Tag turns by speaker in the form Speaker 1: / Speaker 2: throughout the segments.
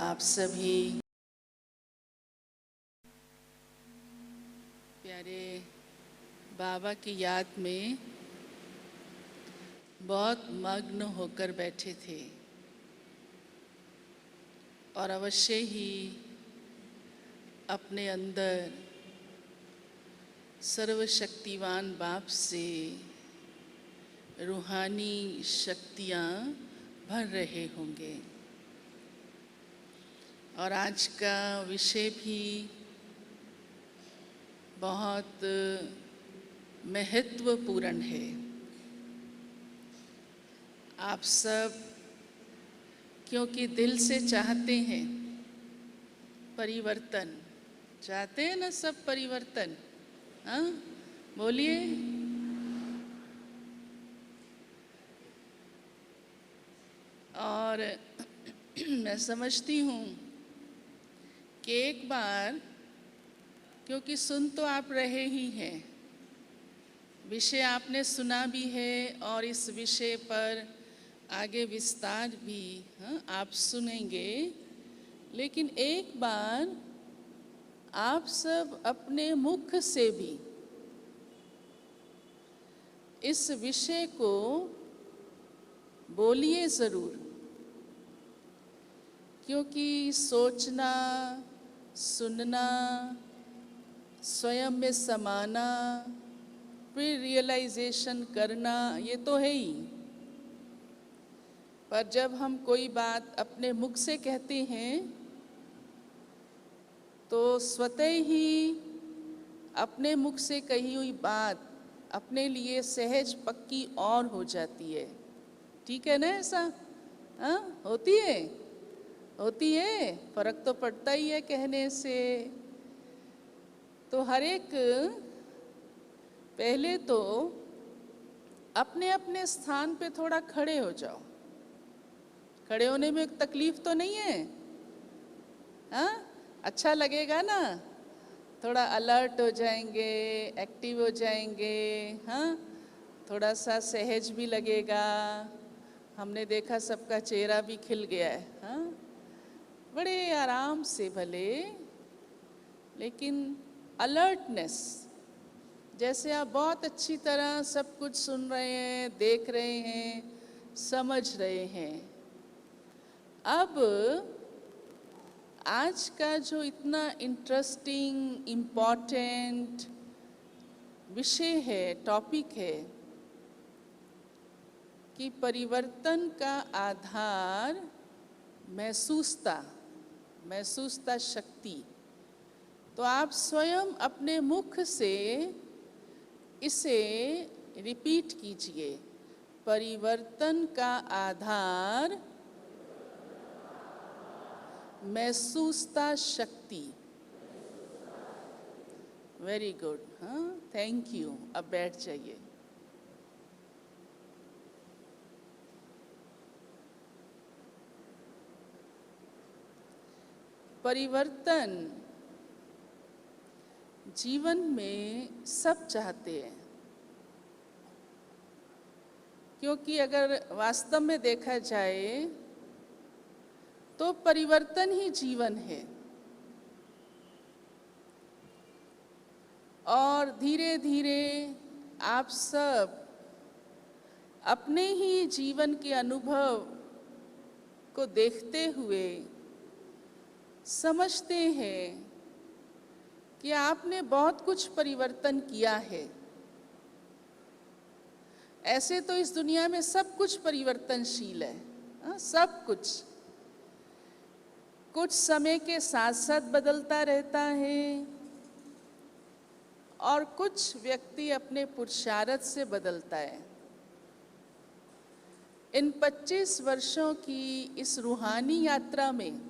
Speaker 1: आप सभी प्यारे बाबा की याद में बहुत मग्न होकर बैठे थे और अवश्य ही अपने अंदर सर्वशक्तिवान बाप से रूहानी शक्तियाँ भर रहे होंगे। और आज का विषय भी बहुत महत्वपूर्ण है। आप सब क्योंकि दिल से चाहते हैं परिवर्तन, चाहते हैं ना सब परिवर्तन, हाँ बोलिए। और मैं समझती हूँ कि एक बार, क्योंकि सुन तो आप रहे ही हैं, विषय आपने सुना भी है और इस विषय पर आगे विस्तार भी आप सुनेंगे, लेकिन एक बार आप सब अपने मुख से भी इस विषय को बोलिए ज़रूर, क्योंकि सोचना, सुनना, स्वयं में समाना, फिर रियलाइजेशन करना, ये तो है ही। पर जब हम कोई बात अपने मुख से कहते हैं तो स्वतः ही अपने मुख से कही हुई बात अपने लिए सहज पक्की और हो जाती है। ठीक है ना? ऐसा होती है, होती है, फर्क तो पड़ता ही है कहने से। तो हर एक पहले तो अपने अपने स्थान पे थोड़ा खड़े हो जाओ। खड़े होने में तकलीफ तो नहीं है, हाँ? अच्छा लगेगा ना, थोड़ा अलर्ट हो जाएंगे, एक्टिव हो जाएंगे, हाँ? थोड़ा सा सहज भी लगेगा। हमने देखा सबका चेहरा भी खिल गया है, हाँ? बड़े आराम से भले, लेकिन अलर्टनेस, जैसे आप बहुत अच्छी तरह सब कुछ सुन रहे हैं, देख रहे हैं, समझ रहे हैं। अब आज का जो इतना इंटरेस्टिंग, इम्पॉर्टेंट विषय है, टॉपिक है कि परिवर्तन का आधार महसूसता शक्ति। तो आप स्वयं अपने मुख से इसे रिपीट कीजिए, परिवर्तन का आधार महसूसता शक्ति। वेरी गुड, हाँ, थैंक यू। अब बैठ जाइए। परिवर्तन जीवन में सब चाहते हैं, क्योंकि अगर वास्तव में देखा जाए तो परिवर्तन ही जीवन है। और धीरे धीरे आप सब अपने ही जीवन के अनुभव को देखते हुए समझते हैं कि आपने बहुत कुछ परिवर्तन किया है। ऐसे तो इस दुनिया में सब कुछ परिवर्तनशील है, सब कुछ समय के साथ साथ बदलता रहता है और कुछ व्यक्ति अपने पुरुषार्थ से बदलता है। इन 25 वर्षों की इस रूहानी यात्रा में,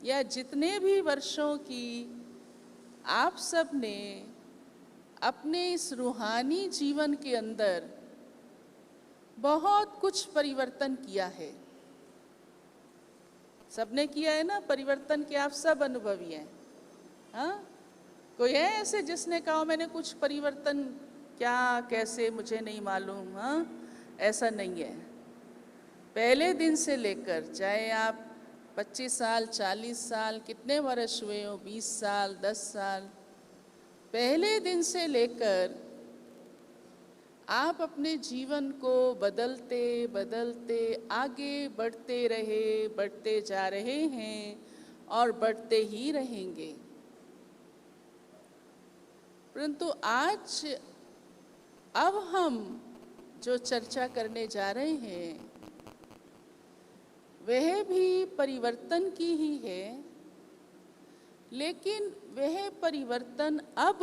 Speaker 1: या जितने भी वर्षों की आप सब ने अपने इस रूहानी जीवन के अंदर बहुत कुछ परिवर्तन किया है। सबने किया है ना परिवर्तन के, आप सब अनुभवी हैं, हाँ? कोई है ऐसे जिसने कहा मैंने कुछ परिवर्तन, क्या कैसे मुझे नहीं मालूम, हाँ? ऐसा नहीं है। पहले दिन से लेकर, चाहे आप 25 साल, 40 साल, कितने वर्ष हुए हो, 20 साल, 10 साल, पहले दिन से लेकर आप अपने जीवन को बदलते बदलते आगे बढ़ते जा रहे हैं और बढ़ते ही रहेंगे। परंतु आज अब हम जो चर्चा करने जा रहे हैं वह भी परिवर्तन की ही है, लेकिन वह परिवर्तन अब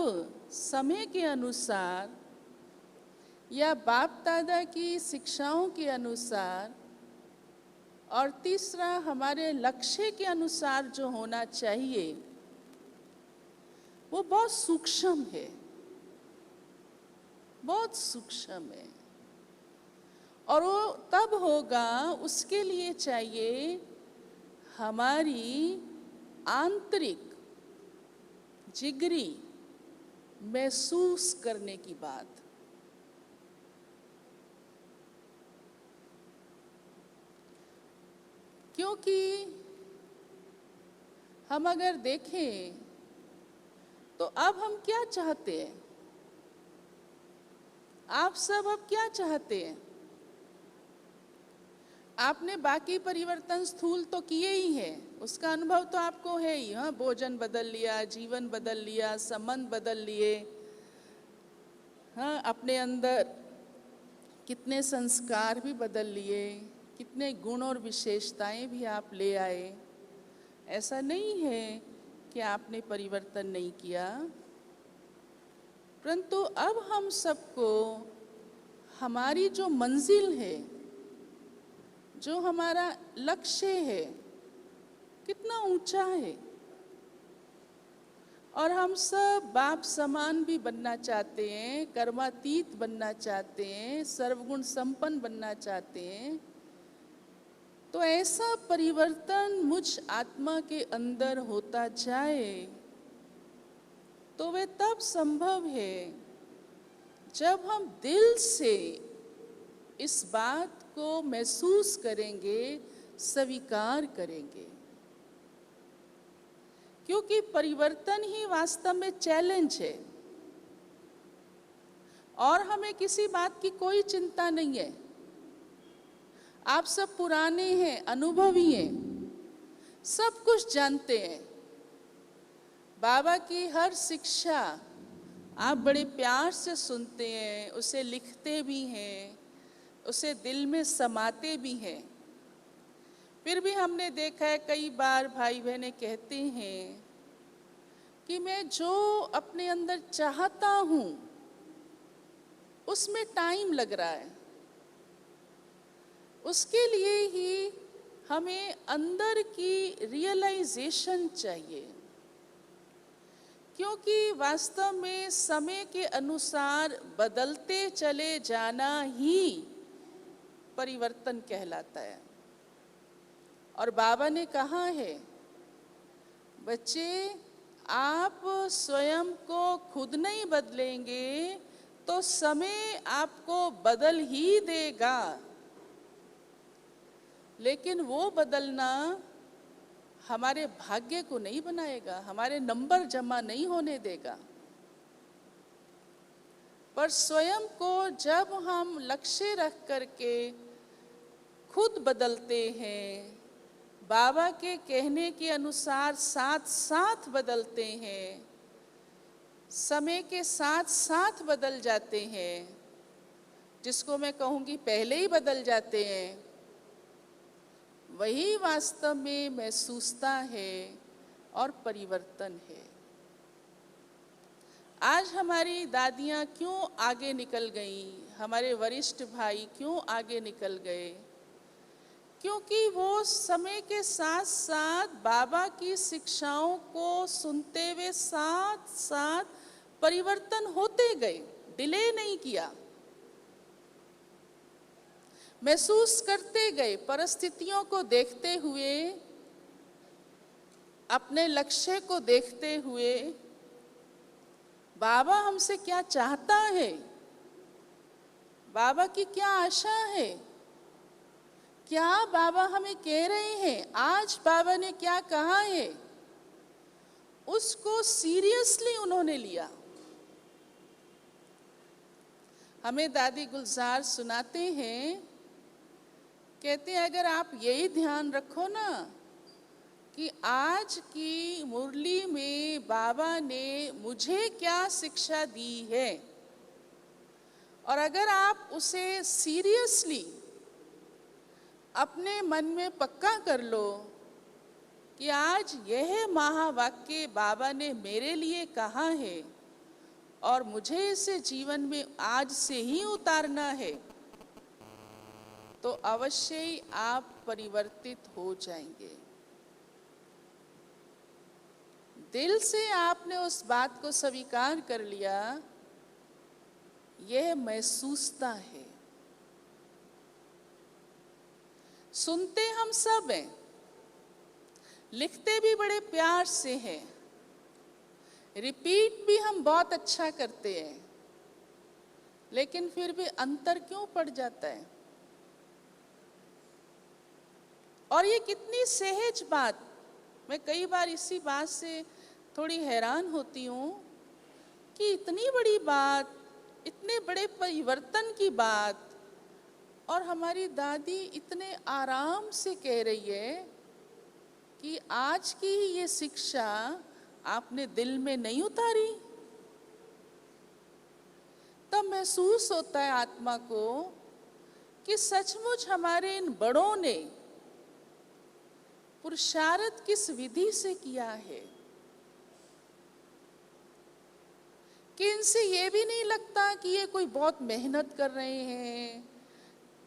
Speaker 1: समय के अनुसार या बाप दादा की शिक्षाओं के अनुसार और तीसरा हमारे लक्ष्य के अनुसार जो होना चाहिए वो बहुत सूक्ष्म है, बहुत सूक्ष्म है। और वो तब होगा, उसके लिए चाहिए हमारी आंतरिक जिगरी महसूस करने की बात। क्योंकि हम अगर देखें तो अब हम क्या चाहते हैं, आप सब अब क्या चाहते हैं? आपने बाकी परिवर्तन स्थूल तो किए ही हैं, उसका अनुभव तो आपको है ही। हाँ, भोजन बदल लिया, जीवन बदल लिया, संबंध बदल लिए, हाँ, अपने अंदर कितने संस्कार भी बदल लिए, कितने गुण और विशेषताएं भी आप ले आए। ऐसा नहीं है कि आपने परिवर्तन नहीं किया, परंतु अब हम सबको हमारी जो मंजिल है, जो हमारा लक्ष्य है, कितना ऊंचा है। और हम सब बाप समान भी बनना चाहते हैं, कर्मातीत बनना चाहते हैं, सर्वगुण संपन्न बनना चाहते हैं। तो ऐसा परिवर्तन मुझ आत्मा के अंदर होता जाए तो वह तब संभव है जब हम दिल से इस बात को महसूस करेंगे, स्वीकार करेंगे। क्योंकि परिवर्तन ही वास्तव में चैलेंज है और हमें किसी बात की कोई चिंता नहीं है। आप सब पुराने हैं, अनुभवी हैं, सब कुछ जानते हैं। बाबा की हर शिक्षा आप बड़े प्यार से सुनते हैं, उसे लिखते भी हैं, उसे दिल में समाते भी हैं। फिर भी हमने देखा है कई बार भाई बहनें कहते हैं कि मैं जो अपने अंदर चाहता हूँ उसमें टाइम लग रहा है। उसके लिए ही हमें अंदर की रियलाइजेशन चाहिए, क्योंकि वास्तव में समय के अनुसार बदलते चले जाना ही परिवर्तन कहलाता है। और बाबा ने कहा है, बच्चे आप स्वयं को खुद नहीं बदलेंगे तो समय आपको बदल ही देगा, लेकिन वो बदलना हमारे भाग्य को नहीं बनाएगा, हमारे नंबर जमा नहीं होने देगा। पर स्वयं को जब हम लक्ष्य रख करके खुद बदलते हैं, बाबा के कहने के अनुसार साथ साथ बदलते हैं, समय के साथ साथ बदल जाते हैं, जिसको मैं कहूँगी पहले ही बदल जाते हैं, वही वास्तव में महसूसता है और परिवर्तन है। आज हमारी दादियाँ क्यों आगे निकल गईं, हमारे वरिष्ठ भाई क्यों आगे निकल गए? क्योंकि वो समय के साथ साथ बाबा की शिक्षाओं को सुनते हुए साथ साथ परिवर्तन होते गए, डिले नहीं किया, महसूस करते गए, परिस्थितियों को देखते हुए, अपने लक्ष्य को देखते हुए, बाबा हमसे क्या चाहता है, बाबा की क्या आशा है, क्या बाबा हमें कह रहे हैं, आज बाबा ने क्या कहा है, उसको सीरियसली उन्होंने लिया। हमें दादी गुलजार सुनाते हैं, कहते हैं अगर आप यही ध्यान रखो ना कि आज की मुरली में बाबा ने मुझे क्या शिक्षा दी है, और अगर आप उसे सीरियसली अपने मन में पक्का कर लो कि आज यह महावाक्य बाबा ने मेरे लिए कहा है और मुझे इसे जीवन में आज से ही उतारना है, तो अवश्य ही आप परिवर्तित हो जाएंगे। दिल से आपने उस बात को स्वीकार कर लिया, यह महसूसता है। सुनते हम सब हैं, लिखते भी बड़े प्यार से हैं, रिपीट भी हम बहुत अच्छा करते हैं, लेकिन फिर भी अंतर क्यों पड़ जाता है? और ये कितनी सहज बात, मैं कई बार इसी बात से थोड़ी हैरान होती हूँ कि इतनी बड़ी बात, इतने बड़े परिवर्तन की बात, और हमारी दादी इतने आराम से कह रही है कि आज की ही ये शिक्षा आपने दिल में नहीं उतारी। तब महसूस होता है आत्मा को कि सचमुच हमारे इन बड़ों ने पुरुषार्थ किस विधि से किया है, कि इनसे ये भी नहीं लगता कि ये कोई बहुत मेहनत कर रहे हैं,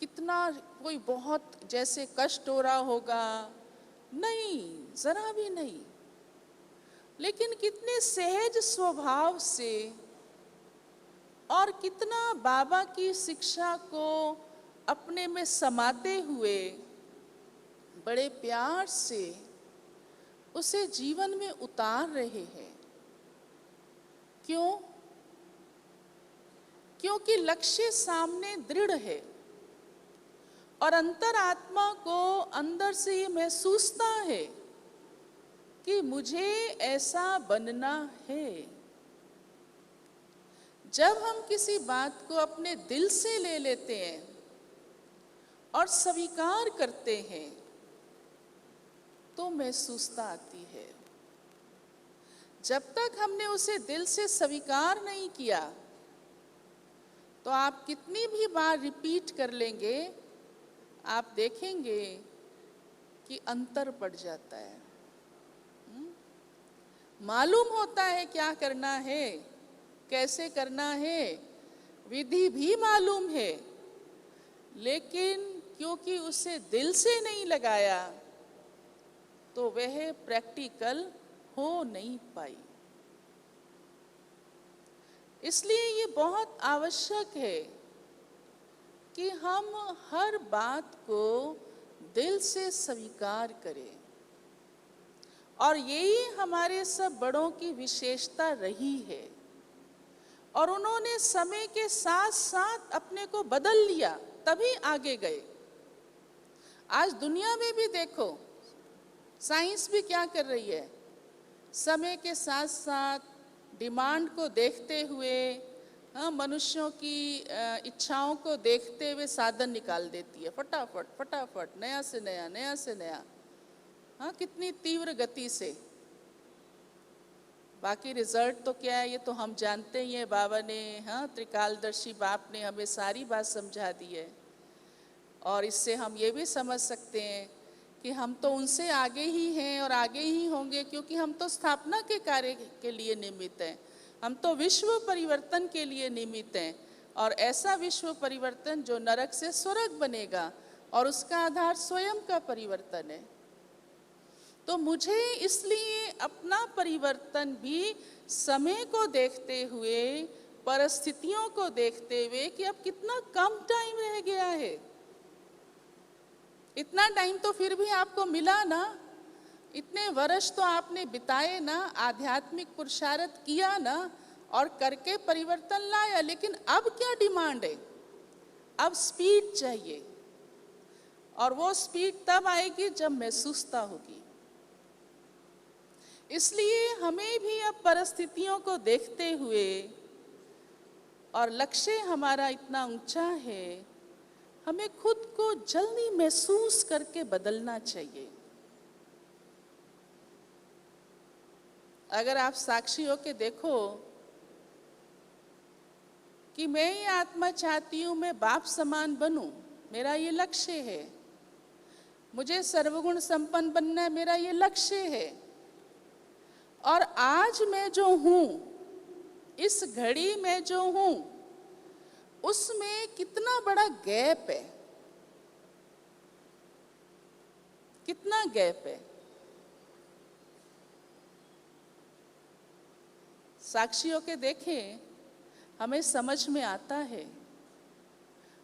Speaker 1: कितना कोई बहुत जैसे कष्ट हो रहा होगा, नहीं, जरा भी नहीं। लेकिन कितने सहज स्वभाव से और कितना बाबा की शिक्षा को अपने में समाते हुए बड़े प्यार से उसे जीवन में उतार रहे हैं। क्यों? क्योंकि लक्ष्य सामने दृढ़ है और अंतरात्मा को अंदर से ये महसूसता है कि मुझे ऐसा बनना है। जब हम किसी बात को अपने दिल से ले लेते हैं और स्वीकार करते हैं तो महसूसता आती है। जब तक हमने उसे दिल से स्वीकार नहीं किया तो आप कितनी भी बार रिपीट कर लेंगे, आप देखेंगे कि अंतर पड़ जाता है। मालूम होता है क्या करना है, कैसे करना है, विधि भी मालूम है, लेकिन क्योंकि उसे दिल से नहीं लगाया तो वह प्रैक्टिकल हो नहीं पाई। इसलिए ये बहुत आवश्यक है कि हम हर बात को दिल से स्वीकार करें, और यही हमारे सब बड़ों की विशेषता रही है। और उन्होंने समय के साथ साथ अपने को बदल लिया, तभी आगे गए। आज दुनिया में भी देखो, साइंस भी क्या कर रही है, समय के साथ साथ डिमांड को देखते हुए, मनुष्यों की इच्छाओं को देखते हुए साधन निकाल देती है, फटाफट फटाफट, नया से नया, नया से नया, कितनी तीव्र गति से। बाकी रिजल्ट तो क्या है ये तो हम जानते ही हैं। बाबा ने, त्रिकालदर्शी बाप ने हमें सारी बात समझा दी है, और इससे हम ये भी समझ सकते हैं कि हम तो उनसे आगे ही हैं और आगे ही होंगे, क्योंकि हम तो स्थापना के कार्य के लिए निमित्त हैं, हम तो विश्व परिवर्तन के लिए निमित्त हैं, और ऐसा विश्व परिवर्तन जो नरक से स्वर्ग बनेगा, और उसका आधार स्वयं का परिवर्तन है। तो मुझे इसलिए अपना परिवर्तन भी समय को देखते हुए, परिस्थितियों को देखते हुए कि अब कितना कम टाइम रह गया है, इतना टाइम तो फिर भी आपको मिला ना, इतने वर्ष तो आपने बिताए ना, आध्यात्मिक पुरुषार्थ किया ना, और करके परिवर्तन लाया। लेकिन अब क्या डिमांड है? अब स्पीड चाहिए। और वो स्पीड तब आएगी जब महसूसता होगी। इसलिए हमें भी अब परिस्थितियों को देखते हुए, और लक्ष्य हमारा इतना ऊंचा है, हमें खुद को जल्दी महसूस करके बदलना चाहिए। अगर आप साक्षी होके देखो कि मैं ये आत्मा चाहती हूं मैं बाप समान बनूं, मेरा ये लक्ष्य है, मुझे सर्वगुण संपन्न बनना है, मेरा ये लक्ष्य है, और आज मैं जो हूं, इस घड़ी में जो हूं, उसमें कितना बड़ा गैप है, कितना गैप है। साक्षियों के देखें, हमें समझ में आता है।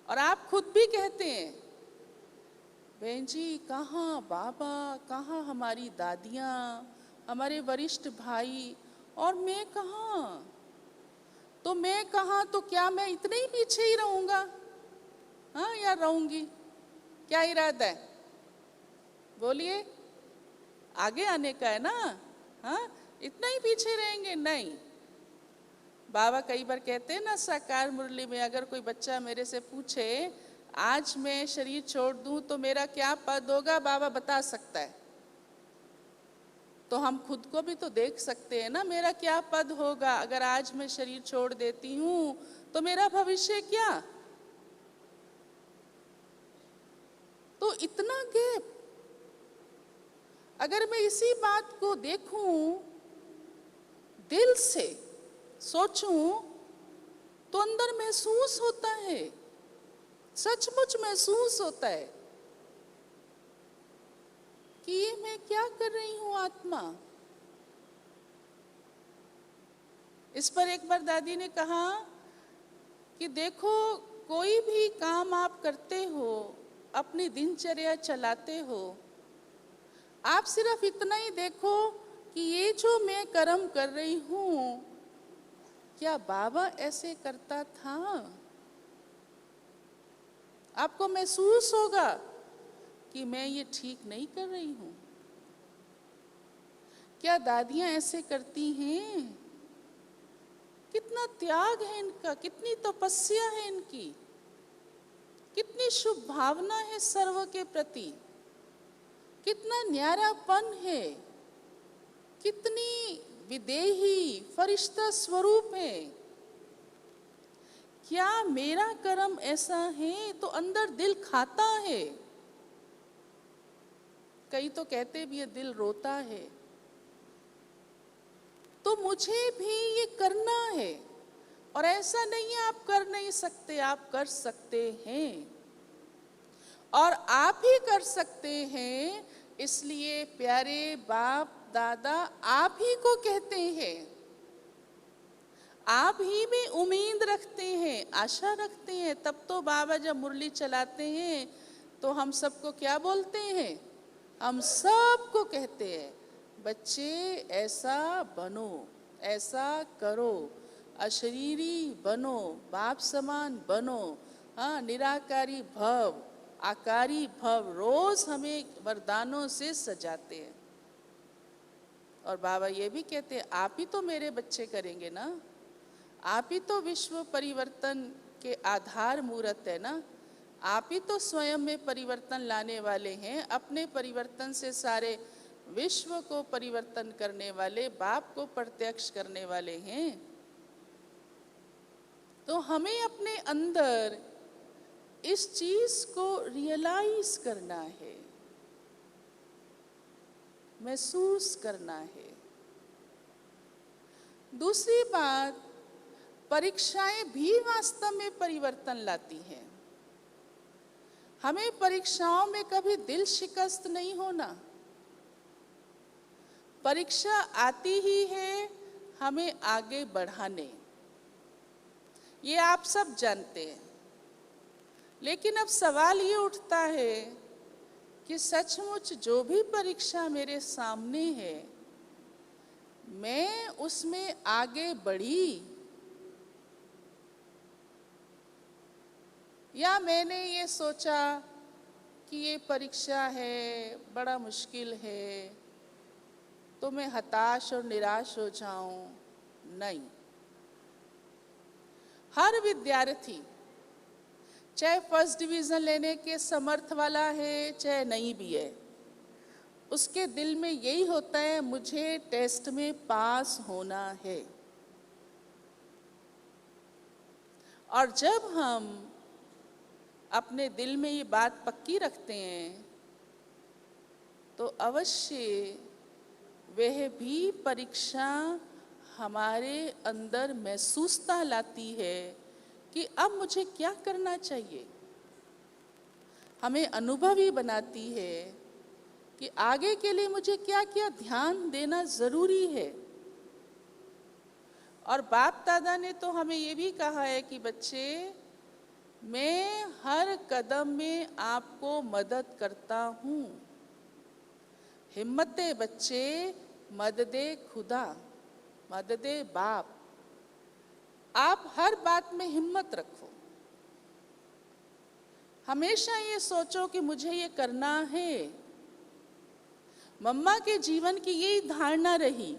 Speaker 1: और आप खुद भी कहते हैं, बहन जी कहाँ बाबा, कहाँ हमारी दादियाँ, हमारे वरिष्ठ भाई, और मैं कहाँ? तो मैं कहाँ, तो क्या मैं इतने ही पीछे ही रहूँगा? हाँ या रहूँगी? क्या इरादा है? बोलिए, आगे आने का है ना? हाँ, इतना ही पीछे रहेंगे? नहीं। बाबा कई बार कहते हैं ना साकार मुरली में, अगर कोई बच्चा मेरे से पूछे आज मैं शरीर छोड़ दूं तो मेरा क्या पद होगा, बाबा बता सकता है। तो हम खुद को भी तो देख सकते हैं ना, मेरा क्या पद होगा अगर आज मैं शरीर छोड़ देती हूं, तो मेरा भविष्य क्या? तो इतना गैप, अगर मैं इसी बात को देखूं, दिल से सोचूं, तो अंदर महसूस होता है, सचमुच महसूस होता है कि ये मैं क्या कर रही हूं आत्मा। इस पर एक बार दादी ने कहा कि देखो, कोई भी काम आप करते हो, अपनी दिनचर्या चलाते हो, आप सिर्फ इतना ही देखो कि ये जो मैं कर्म कर रही हूं, क्या बाबा ऐसे करता था? आपको महसूस होगा कि मैं ये ठीक नहीं कर रही हूं। क्या दादियां ऐसे करती हैं? कितना त्याग है इनका, कितनी तपस्या है इनकी, कितनी शुभ भावना है सर्व के प्रति, कितना न्यारापन है, कितनी विदेही फरिश्ता स्वरूप है। क्या मेरा कर्म ऐसा है तो अंदर दिल खाता है? कई तो कहते भी ये दिल रोता है। तो मुझे भी ये करना है, और ऐसा नहीं है आप कर नहीं सकते, आप कर सकते हैं, और आप ही कर सकते हैं। इसलिए प्यारे बाप दादा आप ही को कहते हैं, आप ही में उम्मीद रखते हैं, आशा रखते हैं। तब तो बाबा जब मुरली चलाते हैं तो हम सबको क्या बोलते हैं? हम सबको कहते हैं, बच्चे ऐसा बनो, ऐसा करो, अशरीरी बनो, बाप समान बनो, हाँ निराकारी भव, आकारी भव। रोज हमें वरदानों से सजाते हैं। और बाबा ये भी कहते हैं, आप ही तो मेरे बच्चे करेंगे ना, आप ही तो विश्व परिवर्तन के आधार मूर्त है ना, आप ही तो स्वयं में परिवर्तन लाने वाले हैं, अपने परिवर्तन से सारे विश्व को परिवर्तन करने वाले, बाप को प्रत्यक्ष करने वाले हैं। तो हमें अपने अंदर इस चीज को रियलाइज करना है, महसूस करना है। दूसरी बात, परीक्षाएं भी वास्तव में परिवर्तन लाती हैं। हमें परीक्षाओं में कभी दिल शिकस्त नहीं होना। परीक्षा आती ही है हमें आगे बढ़ाने, ये आप सब जानते हैं। लेकिन अब सवाल ये उठता है कि सचमुच जो भी परीक्षा मेरे सामने है, मैं उसमें आगे बढ़ी, या मैंने ये सोचा कि ये परीक्षा है, बड़ा मुश्किल है, तो मैं हताश और निराश हो जाऊं। नहीं, हर विद्यार्थी चाहे फर्स्ट डिवीजन लेने के समर्थ वाला है चाहे नहीं भी है, उसके दिल में यही होता है, मुझे टेस्ट में पास होना है। और जब हम अपने दिल में ये बात पक्की रखते हैं तो अवश्य वह भी परीक्षा हमारे अंदर महसूसता लाती है कि अब मुझे क्या करना चाहिए। हमें अनुभवी बनाती है कि आगे के लिए मुझे क्या क्या ध्यान देना ज़रूरी है। और बाप दादा ने तो हमें ये भी कहा है कि बच्चे, मैं हर कदम में आपको मदद करता हूँ। हिम्मते बच्चे, मददे खुदा, मददे बाप। आप हर बात में हिम्मत रखो। हमेशा ये सोचो कि मुझे ये करना है। मम्मा के जीवन की यही धारणा रही।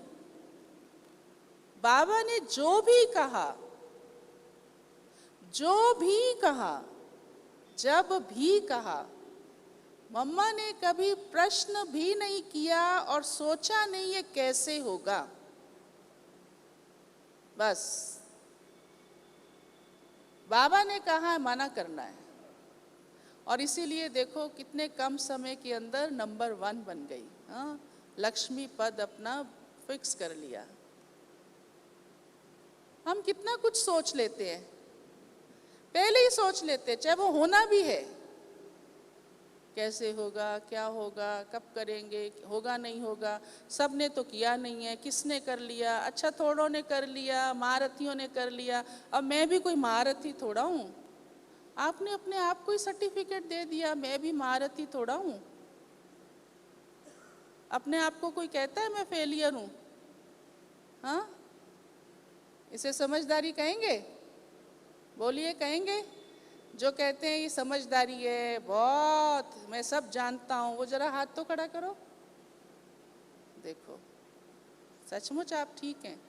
Speaker 1: बाबा ने जो भी कहा, जब भी कहा, मम्मा ने कभी प्रश्न भी नहीं किया और सोचा नहीं ये कैसे होगा। बस बाबा ने कहा मना करना है, और इसीलिए देखो कितने कम समय के अंदर नंबर 1 बन गई। हाँ, लक्ष्मी पद अपना फिक्स कर लिया। हम कितना कुछ सोच लेते हैं, पहले ही सोच लेते हैं, चाहे वो होना भी है, कैसे होगा, क्या होगा, कब करेंगे, होगा नहीं होगा, सब ने तो किया नहीं है, किसने कर लिया, अच्छा थोड़ों ने कर लिया, महारथियों ने कर लिया, अब मैं भी कोई महारथी थोड़ा हूँ। आपने अपने आप को ही सर्टिफिकेट दे दिया, मैं भी महारथी थोड़ा हूँ। अपने आप को कोई कहता है मैं फेलियर हूँ? हाँ, इसे समझदारी कहेंगे? बोलिए, कहेंगे? जो कहते हैं ये समझदारी है, बहुत, मैं सब जानता हूँ, वो जरा हाथ तो खड़ा करो। देखो, सचमुच आप ठीक हैं,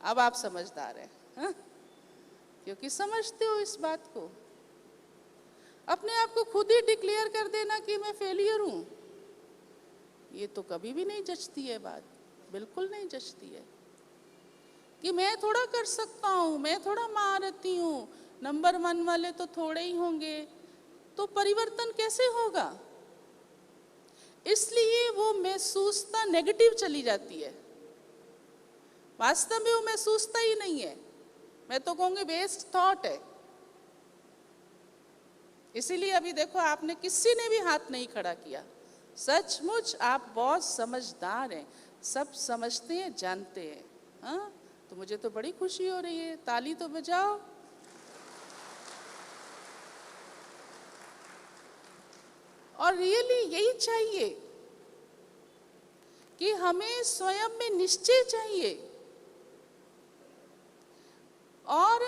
Speaker 1: अब आप समझदार हैं। हाँ? क्योंकि समझते हो इस बात को। अपने आप को खुद ही डिक्लेयर कर देना कि मैं फेलियर हूँ, ये तो कभी भी नहीं जचती है बात, बिल्कुल नहीं जचती है। कि मैं थोड़ा कर सकता हूँ, मैं थोड़ा महारथी हूँ, नंबर 1 वाले तो थोड़े ही होंगे, तो परिवर्तन कैसे होगा? इसलिए वो महसूसता नेगेटिव चली जाती है। वास्तव में वो महसूसता ही नहीं है, मैं तो कहूँगी वेस्ट थॉट है। इसीलिए अभी देखो, आपने किसी ने भी हाथ नहीं खड़ा किया। सचमुच आप बहुत समझदार हैं, सब समझते हैं, जानते हैं। हाँ, तो मुझे तो बड़ी खुशी हो रही है, ताली तो बजाओ। और रियली यही चाहिए कि हमें स्वयं में निश्चय चाहिए, और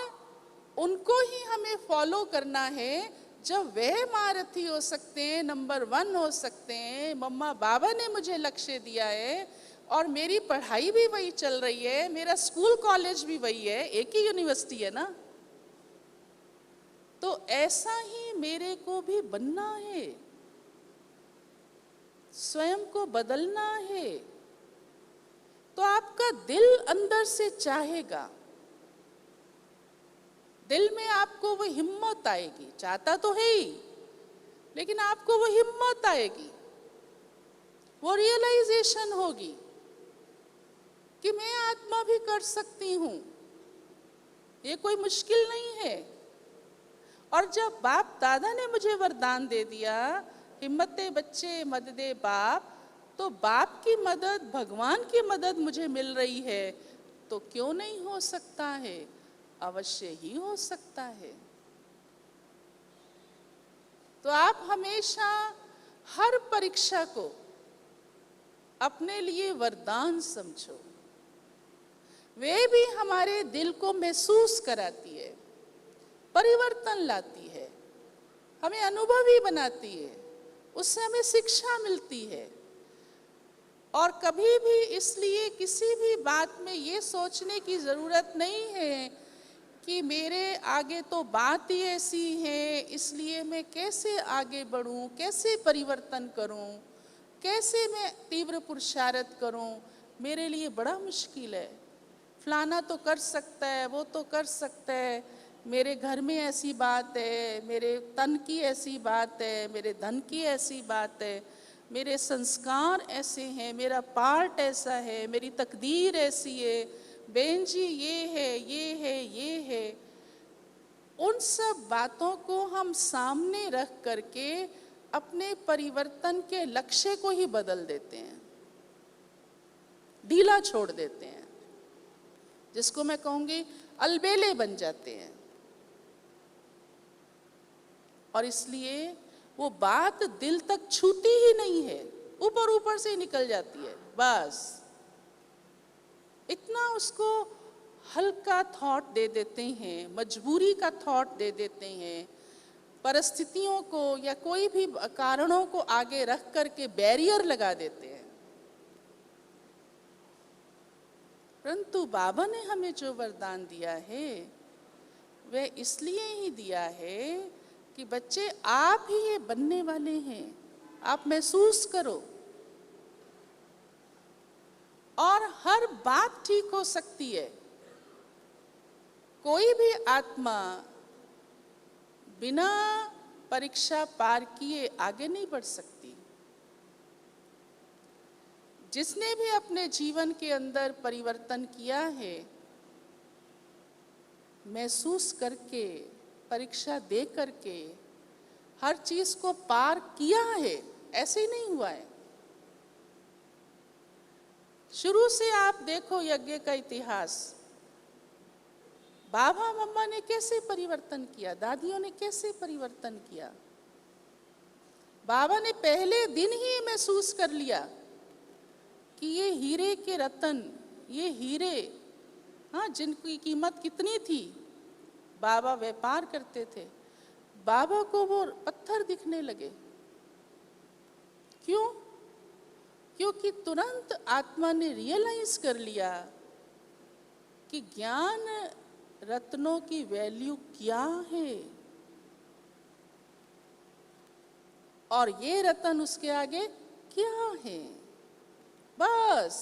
Speaker 1: उनको ही हमें फॉलो करना है जब वह महारथी हो सकते हैं, नंबर 1 हो सकते हैं। मम्मा बाबा ने मुझे लक्ष्य दिया है और मेरी पढ़ाई भी वही चल रही है, मेरा स्कूल कॉलेज भी वही है, एक ही यूनिवर्सिटी है ना। तो ऐसा ही मेरे को भी बनना है, स्वयं को बदलना है। तो आपका दिल अंदर से चाहेगा, दिल में आपको वो हिम्मत आएगी, चाहता तो है ही, लेकिन आपको वो हिम्मत आएगी, वो रियलाइजेशन होगी कि मैं आत्मा भी कर सकती हूँ, ये कोई मुश्किल नहीं है। और जब बाप दादा ने मुझे वरदान दे दिया, हिम्मते बच्चे मददे बाप, तो बाप की मदद, भगवान की मदद मुझे मिल रही है, तो क्यों नहीं हो सकता है? अवश्य ही हो सकता है। तो आप हमेशा हर परीक्षा को अपने लिए वरदान समझो। वे भी हमारे दिल को महसूस कराती है, परिवर्तन लाती है, हमें अनुभवी बनाती है, उससे हमें शिक्षा मिलती है। और कभी भी इसलिए किसी भी बात में ये सोचने की ज़रूरत नहीं है कि मेरे आगे तो बात ही ऐसी है, इसलिए मैं कैसे आगे बढ़ूं, कैसे परिवर्तन करूं, कैसे मैं तीव्र पुरुषार्थ करूं, मेरे लिए बड़ा मुश्किल है। फलाना तो कर सकता है, वो तो कर सकता है, मेरे घर में ऐसी बात है, मेरे तन की ऐसी बात है, मेरे धन की ऐसी बात है, मेरे संस्कार ऐसे हैं, मेरा पार्ट ऐसा है, मेरी तकदीर ऐसी है, बहन जी ये है, ये है, ये है। उन सब बातों को हम सामने रख करके अपने परिवर्तन के लक्ष्य को ही बदल देते हैं, ढीला छोड़ देते हैं, जिसको मैं कहूंगी अलबेले बन जाते हैं। और इसलिए वो बात दिल तक छूती ही नहीं है, ऊपर ऊपर से निकल जाती है, बस इतना उसको हल्का थॉट दे देते हैं, मजबूरी का थॉट दे देते हैं, परिस्थितियों को या कोई भी कारणों को आगे रख करके बैरियर लगा देते हैं। परंतु बाबा ने हमें जो वरदान दिया है वह इसलिए ही दिया है कि बच्चे आप ही ये बनने वाले हैं, आप महसूस करो। और हर बात ठीक हो सकती है, कोई भी आत्मा बिना परीक्षा पार किए आगे नहीं बढ़ सकती। जिसने भी अपने जीवन के अंदर परिवर्तन किया है, महसूस करके, परीक्षा दे करके हर चीज को पार किया है, ऐसे ही नहीं हुआ है। शुरू से आप देखो यज्ञ का इतिहास, बाबा मम्मा ने कैसे परिवर्तन किया, दादियों ने कैसे परिवर्तन किया। बाबा ने पहले दिन ही महसूस कर लिया कि ये हीरे के रतन, ये हीरे, हाँ, जिनकी कीमत कितनी थी। बाबा व्यापार करते थे, बाबा को वो पत्थर दिखने लगे। क्यों? क्योंकि तुरंत आत्मा ने रियलाइज कर लिया कि ज्ञान रत्नों की वैल्यू क्या है, और ये रतन उसके आगे क्या है। बस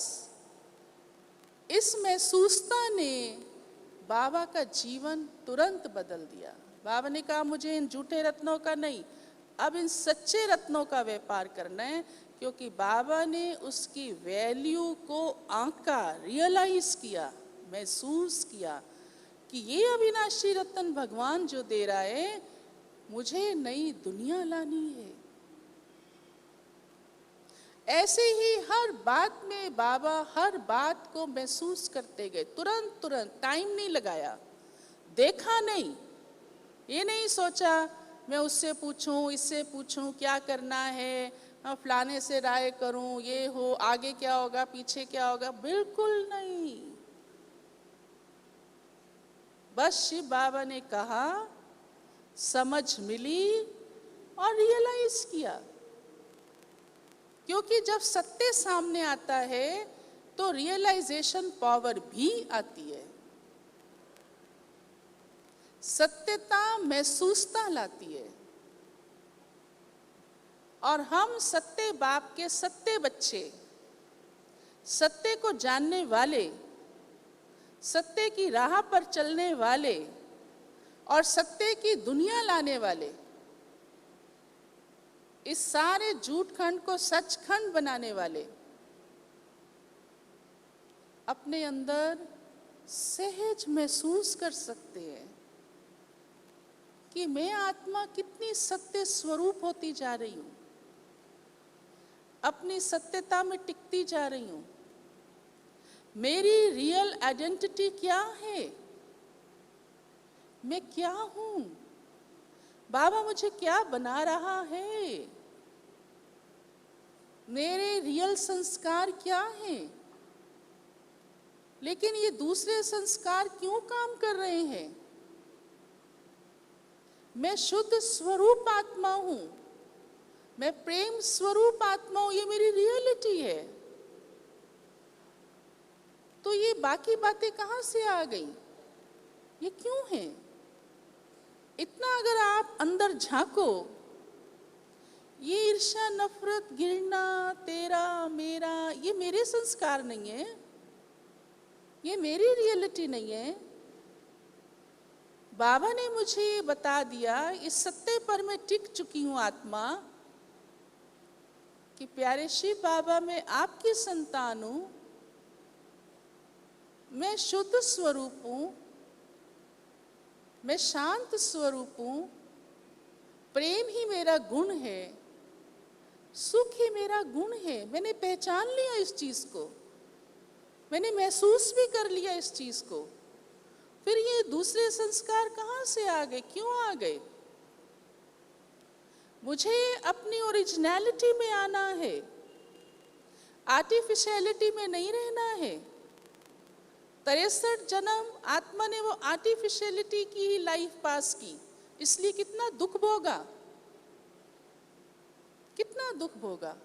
Speaker 1: इस महसूसता ने बाबा का जीवन तुरंत बदल दिया। बाबा ने कहा मुझे इन झूठे रत्नों का नहीं, अब इन सच्चे रत्नों का व्यापार करना है। क्योंकि बाबा ने उसकी वैल्यू को आंका, रियलाइज किया, महसूस किया कि ये अविनाशी रत्न भगवान जो दे रहा है, मुझे नई दुनिया लानी है। ऐसे ही हर बात में बाबा हर बात को महसूस करते गए, तुरंत तुरंत, टाइम नहीं लगाया, देखा नहीं, ये नहीं सोचा मैं उससे पूछूं, इससे पूछूं क्या करना है, फलाने से राय करूं, ये हो, आगे क्या होगा, पीछे क्या होगा, बिल्कुल नहीं। बस शिव बाबा ने कहा, समझ मिली और रियलाइज किया। क्योंकि जब सत्य सामने आता है तो रियलाइजेशन पावर भी आती है। सत्यता महसूसता लाती है, और हम सत्य बाप के सत्य बच्चे, सत्य को जानने वाले, सत्य की राह पर चलने वाले और सत्य की दुनिया लाने वाले, इस सारे झूठ खंड को सचखंड बनाने वाले, अपने अंदर सहज महसूस कर सकते हैं कि मैं आत्मा कितनी सत्य स्वरूप होती जा रही हूं, अपनी सत्यता में टिकती जा रही हूं। मेरी रियल आइडेंटिटी क्या है, मैं क्या हूं, बाबा मुझे क्या बना रहा है, मेरे रियल संस्कार क्या हैं, लेकिन ये दूसरे संस्कार क्यों काम कर रहे हैं। मैं शुद्ध स्वरूप आत्मा हूं, मैं प्रेम स्वरूप आत्मा हूं, ये मेरी रियलिटी है। तो ये बाकी बातें कहां से आ गई, ये क्यों है? इतना अगर आप अंदर झांको, ये ईर्ष्या, नफरत, घृणा, तेरा मेरा, ये मेरे संस्कार नहीं है, ये मेरी रियलिटी नहीं है। बाबा ने मुझे ये बता दिया, इस सत्य पर मैं टिक चुकी हूं आत्मा, कि प्यारे शिव बाबा, मैं आपकी संतान हूं, मैं शुद्ध स्वरूप हूं, मैं शांत स्वरूप हूं, प्रेम ही मेरा गुण है, सुख ही मेरा गुण है। मैंने पहचान लिया इस चीज को, मैंने महसूस भी कर लिया इस चीज को। फिर ये दूसरे संस्कार कहां से आ गए, क्यों आ गए? मुझे अपनी ओरिजिनलिटी में आना है, आर्टिफिशियलिटी में नहीं रहना है। 63 जन्म आत्मा ने वो आर्टिफिशियलिटी की ही लाइफ पास की, इसलिए कितना दुख भोगा, कितना दुख भोगा।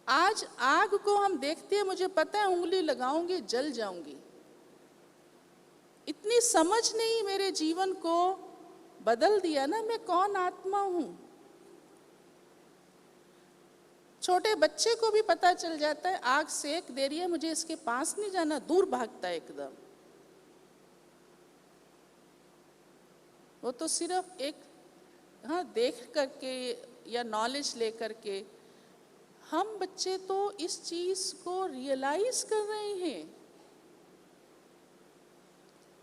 Speaker 1: आज आग को हम देखते हैं, मुझे पता है उंगली लगाऊंगी जल जाऊंगी, इतनी समझ नहीं मेरे जीवन को बदल दिया ना, मैं कौन आत्मा हूं। छोटे बच्चे को भी पता चल जाता है, आग सेक दे रही है, मुझे इसके पास नहीं जाना, दूर भागता है एकदम। वो तो सिर्फ एक देख करके या नॉलेज लेकर के, हम बच्चे तो इस चीज को रियलाइज कर रहे हैं,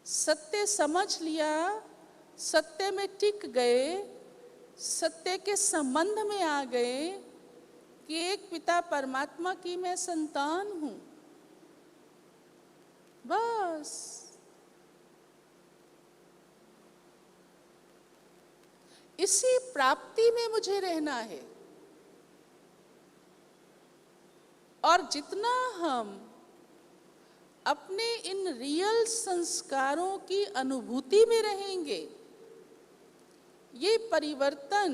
Speaker 1: सत्य समझ लिया, सत्य में टिक गए, सत्य के संबंध में आ गए कि एक पिता परमात्मा की मैं संतान हूं। बस इसी प्राप्ति में मुझे रहना है। और जितना हम अपने इन रियल संस्कारों की अनुभूति में रहेंगे, ये परिवर्तन,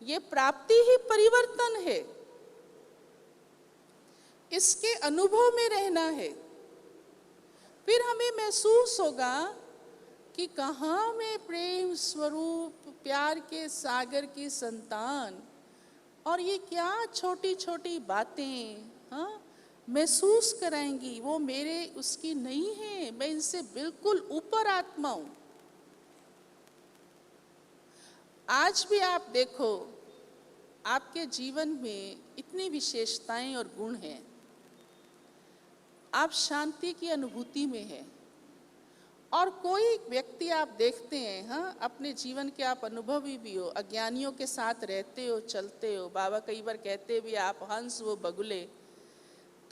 Speaker 1: ये प्राप्ति ही परिवर्तन है, इसके अनुभव में रहना है। फिर हमें महसूस होगा कि कहाँ मैं प्रेम स्वरूप प्यार के सागर की संतान, और ये क्या छोटी छोटी बातें महसूस कराएंगी, वो मेरे उसकी नहीं है, मैं इनसे बिल्कुल ऊपर आत्मा हूं। आज भी आप देखो, आपके जीवन में इतनी विशेषताएं और गुण हैं, आप शांति की अनुभूति में हैं। और कोई व्यक्ति आप देखते हैं, अपने जीवन के आप अनुभवी भी हो, अज्ञानियों के साथ रहते हो, चलते हो, बाबा कई बार कहते भी आप हंस वो बगुले,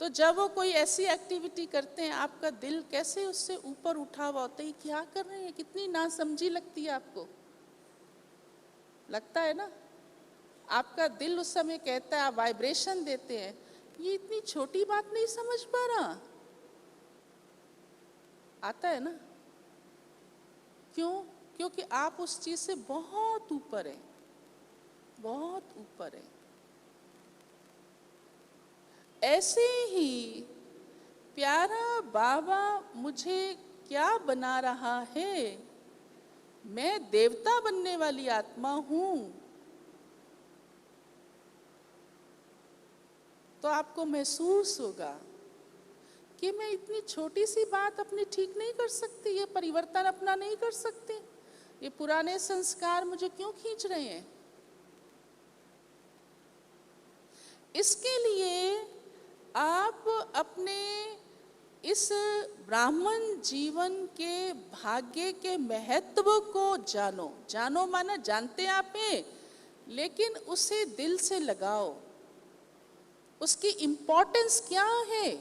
Speaker 1: तो जब वो कोई ऐसी एक्टिविटी करते हैं, आपका दिल कैसे उससे ऊपर उठा हुआ होता है, क्या कर रहे हैं, कितनी नासमझी लगती है आपको, लगता है ना? आपका दिल उस समय कहता है, आप वाइब्रेशन देते हैं, ये इतनी छोटी बात नहीं समझ पा रहा, आता है ना? क्यों? क्योंकि आप उस चीज से बहुत ऊपर हैं, बहुत ऊपर हैं। ऐसे ही प्यारा बाबा मुझे क्या बना रहा है, मैं देवता बनने वाली आत्मा हूं। तो आपको महसूस होगा कि मैं इतनी छोटी सी बात अपनी ठीक नहीं कर सकती, ये परिवर्तन अपना नहीं कर सकती, ये पुराने संस्कार मुझे क्यों खींच रहे हैं। इसके लिए आप अपने इस ब्राह्मण जीवन के भाग्य के महत्व को जानो। जानो माना जानते आप हैं, लेकिन उसे दिल से लगाओ, उसकी इम्पोर्टेंस क्या है,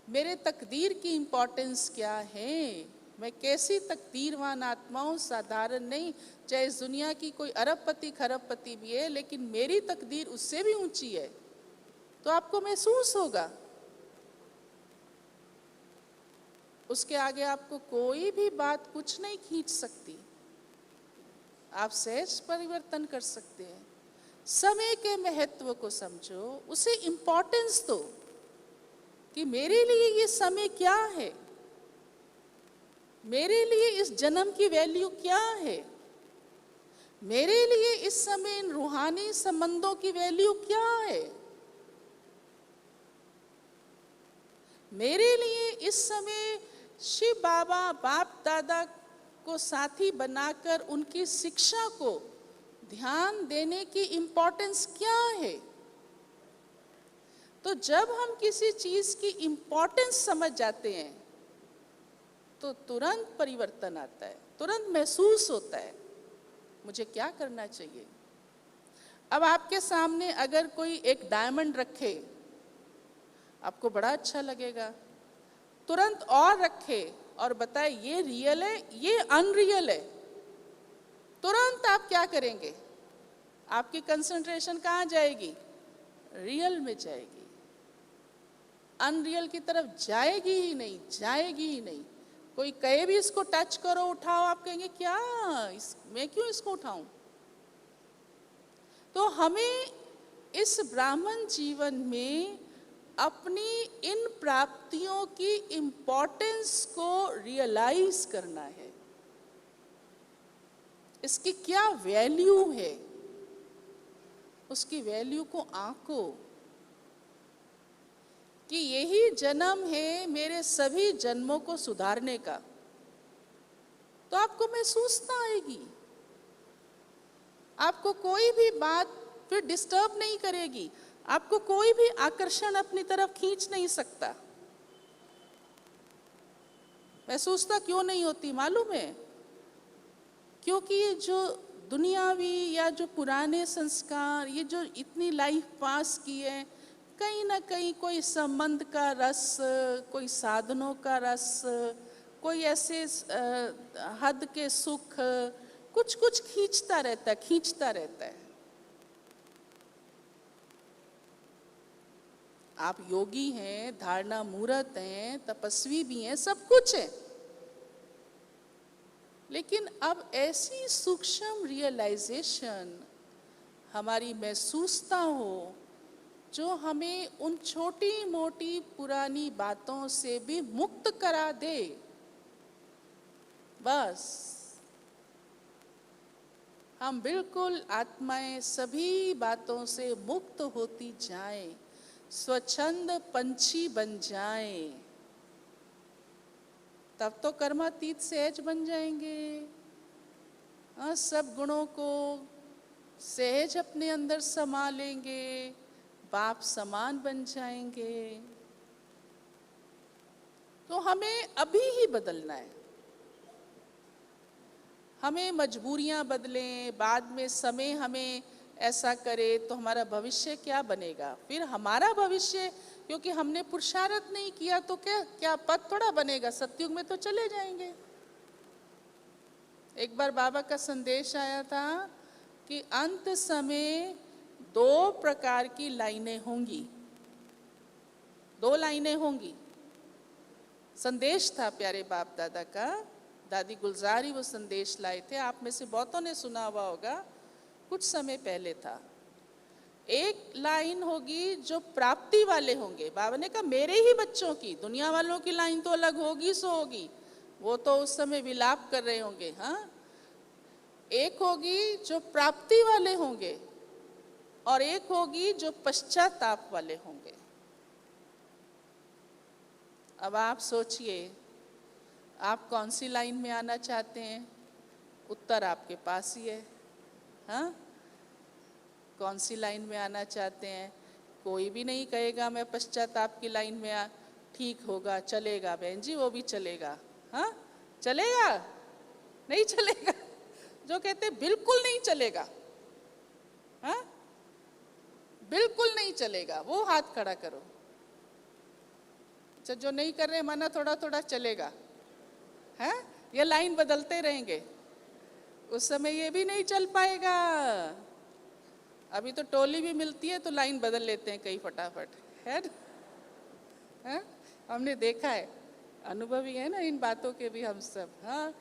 Speaker 1: मेरे तकदीर की इम्पोर्टेंस क्या है, मैं कैसी तकदीरवान आत्मा हूँ, साधारण नहीं, चाहे इस दुनिया की कोई अरबपति खरबपति भी है, लेकिन मेरी तकदीर उससे भी ऊंची है। तो आपको महसूस होगा, उसके आगे आपको कोई भी बात कुछ नहीं खींच सकती। आप सहज परिवर्तन कर सकते हैं। समय के महत्व को समझो, उसे इम्पोर्टेंस दो कि मेरे लिए ये समय क्या है, मेरे लिए इस जन्म की वैल्यू क्या है, मेरे लिए इस समय इन रूहानी संबंधों की वैल्यू क्या है, मेरे लिए इस समय शिव बाबा बाप दादा को साथी बनाकर उनकी शिक्षा को ध्यान देने की इम्पोर्टेंस क्या है। तो जब हम किसी चीज की इम्पोर्टेंस समझ जाते हैं तो तुरंत परिवर्तन आता है, तुरंत महसूस होता है मुझे क्या करना चाहिए। अब आपके सामने अगर कोई एक डायमंड रखे, आपको बड़ा अच्छा लगेगा, तुरंत और रखे और बताए ये रियल है ये अनरियल है, तुरंत आप क्या करेंगे? आपकी कंसंट्रेशन कहाँ जाएगी? रियल में जाएगी, अनरियल की तरफ जाएगी ही नहीं, जाएगी ही नहीं। कोई कहे भी इसको टच करो उठाओ, आप कहेंगे क्या मैं क्यों इसको उठाऊं। तो हमें इस ब्राह्मण जीवन में अपनी इन प्राप्तियों की इम्पोर्टेंस को रियलाइज करना है, इसकी क्या वैल्यू है, उसकी वैल्यू को आंको कि यही जन्म है मेरे सभी जन्मों को सुधारने का। तो आपको महसूसता आएगी, आपको कोई भी बात फिर डिस्टर्ब नहीं करेगी, आपको कोई भी आकर्षण अपनी तरफ खींच नहीं सकता। महसूसता क्यों नहीं होती मालूम है? क्योंकि ये जो दुनियावी या जो पुराने संस्कार, ये जो इतनी लाइफ पास की है, कहीं ना कहीं कोई संबंध का रस, कोई साधनों का रस, कोई ऐसे हद के सुख, कुछ कुछ खींचता रहता है, खींचता रहता है। आप योगी हैं, धारणा मूर्त हैं, तपस्वी भी हैं, सब कुछ है, लेकिन अब ऐसी सूक्ष्म रियलाइजेशन हमारी महसूसता हो जो हमें उन छोटी मोटी पुरानी बातों से भी मुक्त करा दे। बस हम बिल्कुल आत्माएं सभी बातों से मुक्त होती जाएं, स्वच्छंद पंछी बन जाएं, तब तो कर्मातीत सहज बन जाएंगे। सब गुणों को सहज अपने अंदर समा लेंगे, बाप समान बन जाएंगे। तो हमें अभी ही बदलना है, हमें मजबूरियां बदलें, बाद में समय हमें ऐसा करे तो हमारा भविष्य क्या बनेगा? फिर हमारा भविष्य, क्योंकि हमने पुरुषार्थ नहीं किया तो क्या पद थोड़ा बनेगा, सतयुग में तो चले जाएंगे। एक बार बाबा का संदेश आया था कि अंत समय 2 प्रकार की लाइनें होंगी, 2 लाइनें होंगी। संदेश था प्यारे बाप दादा का, दादी गुलजार ही वो संदेश लाए थे, आप में से बहुतों ने सुना हुआ होगा, कुछ समय पहले था। एक लाइन होगी जो प्राप्ति वाले होंगे, बाबा ने कहा मेरे ही बच्चों की, दुनिया वालों की लाइन तो अलग होगी सो होगी, वो तो उस समय विलाप कर रहे होंगे। हाँ, एक होगी जो प्राप्ति वाले होंगे और एक होगी जो पश्चाताप वाले होंगे। अब आप सोचिए आप कौन सी लाइन में आना चाहते हैं? उत्तर आपके पास ही है। हाँ, कौन सी लाइन में आना चाहते हैं? कोई भी नहीं कहेगा मैं पश्चाताप की लाइन में आ, ठीक होगा, चलेगा बहन जी, वो भी चलेगा। हाँ, चलेगा? नहीं चलेगा। जो कहते बिल्कुल नहीं चलेगा, हाँ बिल्कुल नहीं चलेगा, वो हाथ खड़ा करो। अच्छा, जो नहीं कर रहे माना थोड़ा थोड़ा चलेगा, है ये लाइन बदलते रहेंगे, उस समय ये भी नहीं चल पाएगा। अभी तो टोली भी मिलती है तो लाइन बदल लेते हैं कई फटाफट, है ना? हमने देखा है, अनुभवी है ना इन बातों के भी हम सब। हाँ,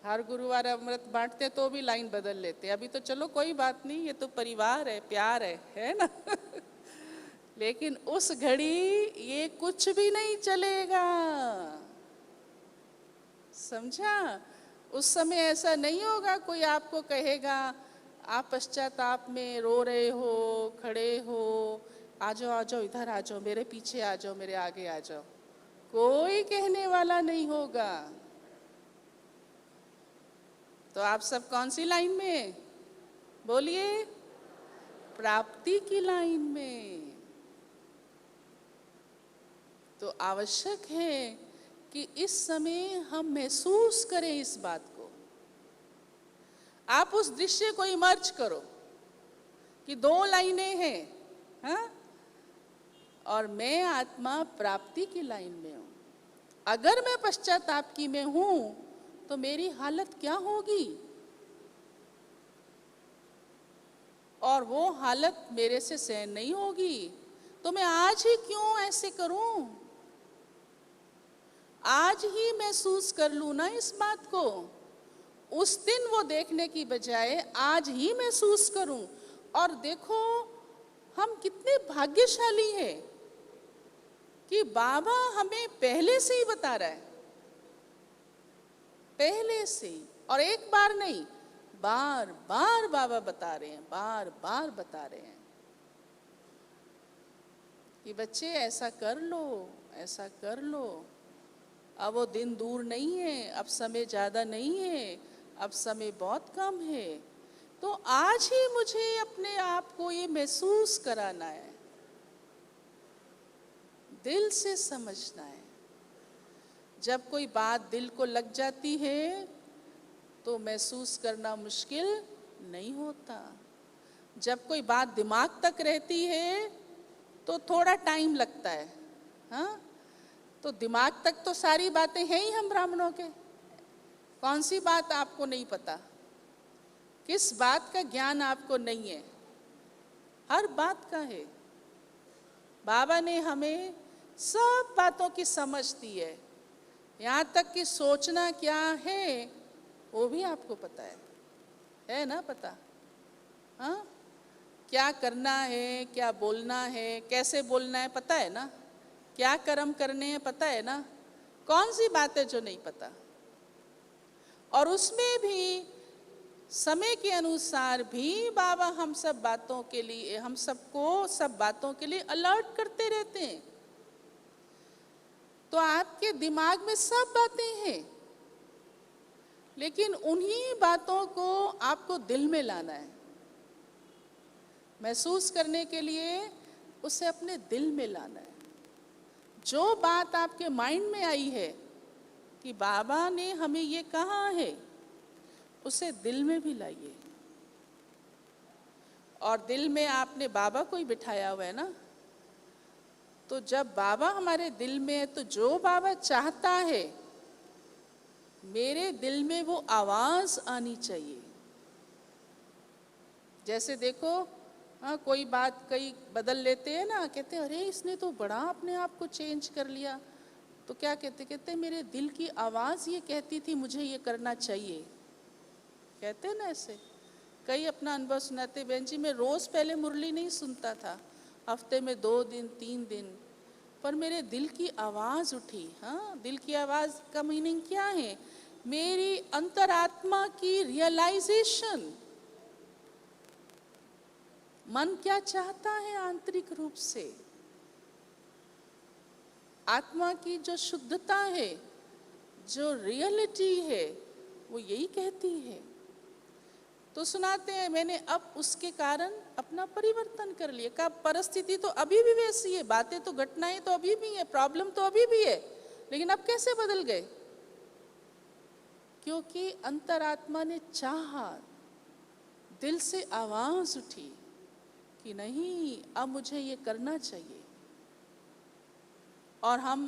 Speaker 1: हर गुरुवार अमृत बांटते तो भी लाइन बदल लेते। अभी तो चलो कोई बात नहीं, ये तो परिवार है, प्यार है ना। लेकिन उस घड़ी ये कुछ भी नहीं चलेगा, समझा। उस समय ऐसा नहीं होगा कोई आपको कहेगा, आप पश्चाताप में रो रहे हो, खड़े हो, आ जाओ आ जाओ, इधर आ जाओ, मेरे पीछे आ जाओ, मेरे आगे आ जाओ, कोई कहने वाला नहीं होगा। तो आप सब कौन सी लाइन में, बोलिए, प्राप्ति की लाइन में। तो आवश्यक है कि इस समय हम महसूस करें इस बात को। आप उस दृश्य को इमर्ज करो कि 2 लाइनें हैं, हाँ? और मैं आत्मा प्राप्ति की लाइन में हूं। अगर मैं पश्चाताप की में हूं तो मेरी हालत क्या होगी, और वो हालत मेरे से सहन नहीं होगी। तो मैं आज ही क्यों ऐसे करूं, आज ही महसूस कर लूं ना इस बात को। उस दिन वो देखने की बजाय आज ही महसूस करूं। और देखो हम कितने भाग्यशाली हैं कि बाबा हमें पहले से ही बता रहा है, पहले से ही। और एक बार नहीं, बार बार बाबा बता रहे हैं, बार बार बता रहे हैं कि बच्चे ऐसा कर लो, ऐसा कर लो। अब वो दिन दूर नहीं है, अब समय ज़्यादा नहीं है, अब समय बहुत कम है। तो आज ही मुझे अपने आप को ये महसूस कराना है, दिल से समझना है। जब कोई बात दिल को लग जाती है तो महसूस करना मुश्किल नहीं होता। जब कोई बात दिमाग तक रहती है तो थोड़ा टाइम लगता है, हाँ? तो दिमाग तक तो सारी बातें हैं ही हम ब्राह्मणों के। कौन सी बात आपको नहीं पता, किस बात का ज्ञान आपको नहीं है, हर बात का है। बाबा ने हमें सब बातों की समझ दी है, यहाँ तक कि सोचना क्या है वो भी आपको पता है ना पता, हाँ? क्या करना है, क्या बोलना है, कैसे बोलना है, पता है ना। क्या कर्म करने हैं, पता है ना। कौन सी बात है जो नहीं पता। और उसमें भी समय के अनुसार भी बाबा हम सब बातों के लिए, हम सबको सब बातों के लिए अलर्ट करते रहते हैं। तो आपके दिमाग में सब बातें हैं, लेकिन उन्हीं बातों को आपको दिल में लाना है। महसूस करने के लिए उसे अपने दिल में लाना है। जो बात आपके माइंड में आई है कि बाबा ने हमें ये कहा है, उसे दिल में भी लाइए। और दिल में आपने बाबा को ही बिठाया हुआ है ना। तो जब बाबा हमारे दिल में है तो जो बाबा चाहता है मेरे दिल में वो आवाज आनी चाहिए। जैसे देखो, हाँ, कोई बात कई बदल लेते हैं ना, कहते हैं अरे इसने तो बड़ा अपने आप को चेंज कर लिया। तो क्या कहते मेरे दिल की आवाज़ ये कहती थी मुझे ये करना चाहिए, कहते हैं ना ऐसे। कई अपना अनुभव सुनाते, बहन जी मैं रोज़ पहले मुरली नहीं सुनता था, हफ्ते में 2 दिन 3 दिन, पर मेरे दिल की आवाज़ उठी। हाँ, दिल की आवाज़ का मीनिंग क्या है, मेरी अंतरात्मा की रियलाइजेशन। मन क्या चाहता है आंतरिक रूप से, आत्मा की जो शुद्धता है, जो रियलिटी है, वो यही कहती है। तो सुनाते हैं मैंने अब उसके कारण अपना परिवर्तन कर लिया। का परिस्थिति तो अभी भी वैसी है, बातें तो, घटनाएं तो अभी भी है, प्रॉब्लम तो अभी भी है, लेकिन अब कैसे बदल गए? क्योंकि अंतरात्मा ने चाहा, दिल से आवाज उठी कि नहीं अब मुझे ये करना चाहिए। और हम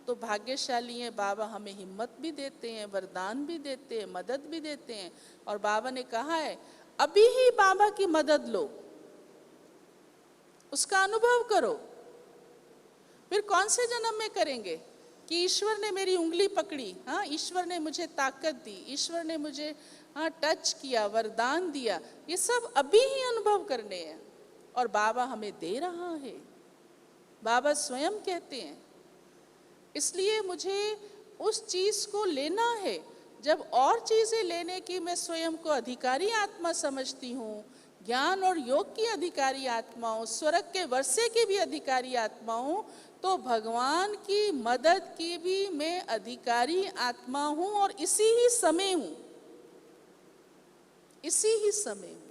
Speaker 1: तो भाग्यशाली हैं, बाबा हमें हिम्मत भी देते हैं, वरदान भी देते हैं, मदद भी देते हैं। और बाबा ने कहा है अभी ही बाबा की मदद लो, उसका अनुभव करो, फिर कौन से जन्म में करेंगे? कि ईश्वर ने मेरी उंगली पकड़ी, हाँ, ईश्वर ने मुझे ताकत दी, ईश्वर ने मुझे हाँ टच किया, वरदान दिया, ये सब अभी ही अनुभव करने हैं और बाबा हमें दे रहा है। बाबा स्वयं कहते हैं। इसलिए मुझे उस चीज को लेना है। जब और चीजें लेने की मैं स्वयं को अधिकारी आत्मा समझती हूँ, ज्ञान और योग की अधिकारी आत्मा हूँ, स्वर्ग के वर्षे की भी अधिकारी आत्मा हूँ, तो भगवान की मदद की भी मैं अधिकारी आत्मा हूँ और इसी ही समय हूँ, इसी ही समय हूँ।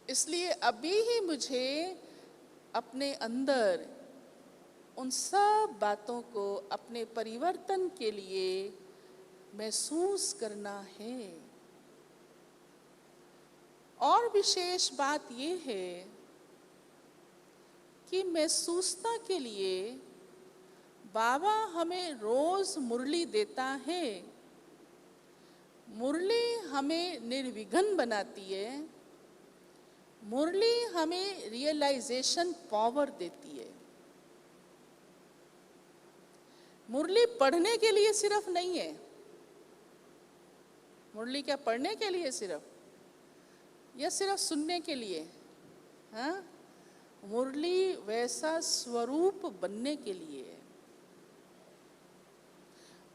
Speaker 1: इसलिए अभी ही मुझे अपने अंदर उन सब बातों को अपने परिवर्तन के लिए महसूस करना है। और विशेष बात यह है कि महसूसता के लिए बाबा हमें रोज मुरली देता है। मुरली हमें निर्विघ्न बनाती है, मुरली हमें रियलाइजेशन पावर देती है। मुरली पढ़ने के लिए सिर्फ नहीं है। मुरली क्या पढ़ने के लिए सिर्फ, या सिर्फ सुनने के लिए? हाँ, मुरली वैसा स्वरूप बनने के लिए है।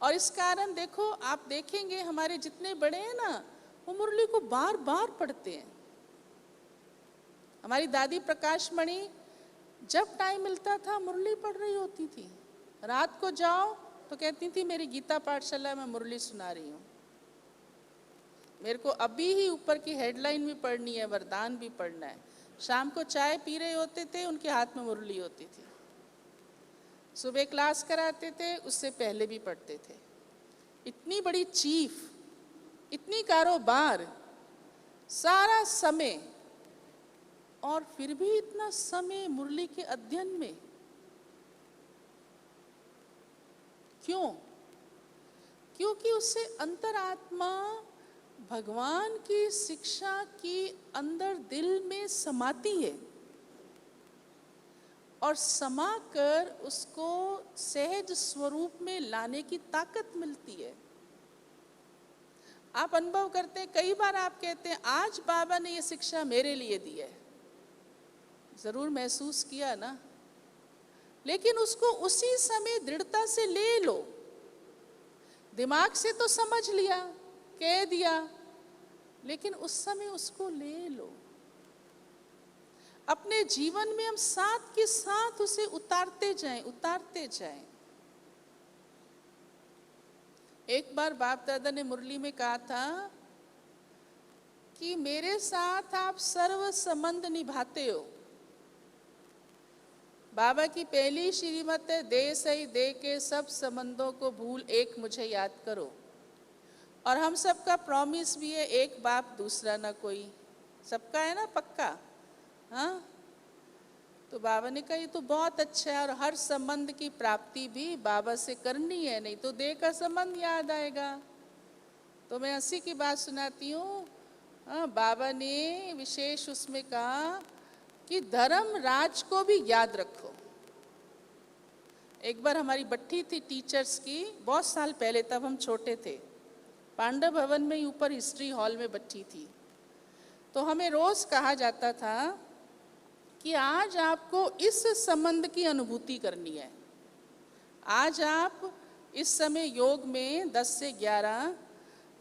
Speaker 1: और इस कारण देखो, आप देखेंगे हमारे जितने बड़े हैं ना, वो मुरली को बार बार पढ़ते हैं। हमारी दादी प्रकाश मणि जब टाइम मिलता था मुरली पढ़ रही होती थी। रात को जाओ तो कहती थी मेरी गीता पाठशाला में मुरली सुना रही हूँ, मेरे को अभी ही ऊपर की हेडलाइन भी पढ़नी है, वरदान भी पढ़ना है। शाम को चाय पी रहे होते थे, उनके हाथ में मुरली होती थी। सुबह क्लास कराते थे, उससे पहले भी पढ़ते थे। इतनी बड़ी चीफ, इतनी कारोबार, सारा समय, और फिर भी इतना समय मुरली के अध्ययन में क्यों? क्योंकि उससे अंतरात्मा भगवान की शिक्षा की अंदर दिल में समाती है और समाकर उसको सहज स्वरूप में लाने की ताकत मिलती है। आप अनुभव करते हैं, कई बार आप कहते हैं आज बाबा ने ये शिक्षा मेरे लिए दी है। जरूर महसूस किया ना, लेकिन उसको उसी समय दृढ़ता से ले लो। दिमाग से तो समझ लिया, कह दिया, लेकिन उस समय उसको ले लो। अपने जीवन में हम साथ के साथ उसे उतारते जाएं, उतारते जाएं। एक बार बाप दादा ने मुरली में कहा था कि मेरे साथ आप सर्व संबंध निभाते हो। बाबा की पहली श्रीमत है, दे सही दे के सब संबंधों को भूल एक मुझे याद करो। और हम सबका प्रॉमिस भी है, एक बाप दूसरा ना कोई, सबका है ना पक्का। हाँ, तो बाबा ने कहा ये तो बहुत अच्छा है, और हर संबंध की प्राप्ति भी बाबा से करनी है, नहीं तो देह का संबंध याद आएगा। तो मैं हंसी की बात सुनाती हूँ। बाबा ने विशेष उसमें कहा कि धर्म राज को भी याद रखो। एक बार हमारी बट्टी थी टीचर्स की, बहुत साल पहले, तब हम छोटे थे। पांडव भवन में ऊपर हिस्ट्री हॉल में बट्टी थी। तो हमें रोज कहा जाता था कि आज आपको इस संबंध की अनुभूति करनी है। आज आप इस समय योग में 10 से 11